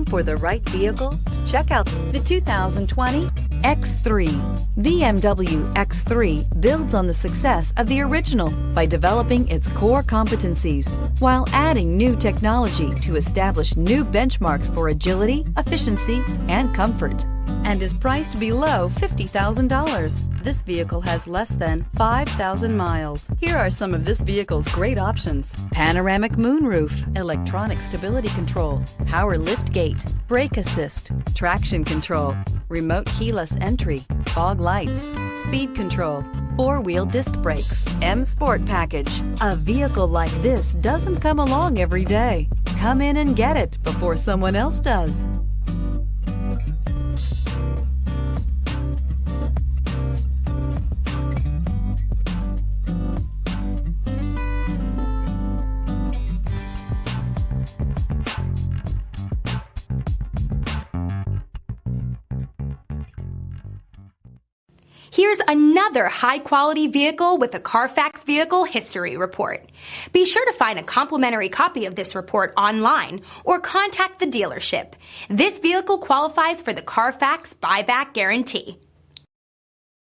for the right vehicle? Check out the 2020 X3. BMW X3 builds on the success of the original by developing its core competencies while adding new technology to establish new benchmarks for agility, efficiency, and comfort, and is priced below $50,000. This vehicle has less than 5,000 miles. Here are some of this vehicle's great options: panoramic moonroof, electronic stability control, power liftgate, brake assist, traction control, remote keyless entry, fog lights, speed control, four-wheel disc brakes, M Sport package. A vehicle like this doesn't come along every day. Come in and get it before someone else does. Here's another high-quality vehicle with a Carfax Vehicle History Report. Be sure to find a complimentary copy of this report online or contact the dealership. This vehicle qualifies for the Carfax Buyback Guarantee.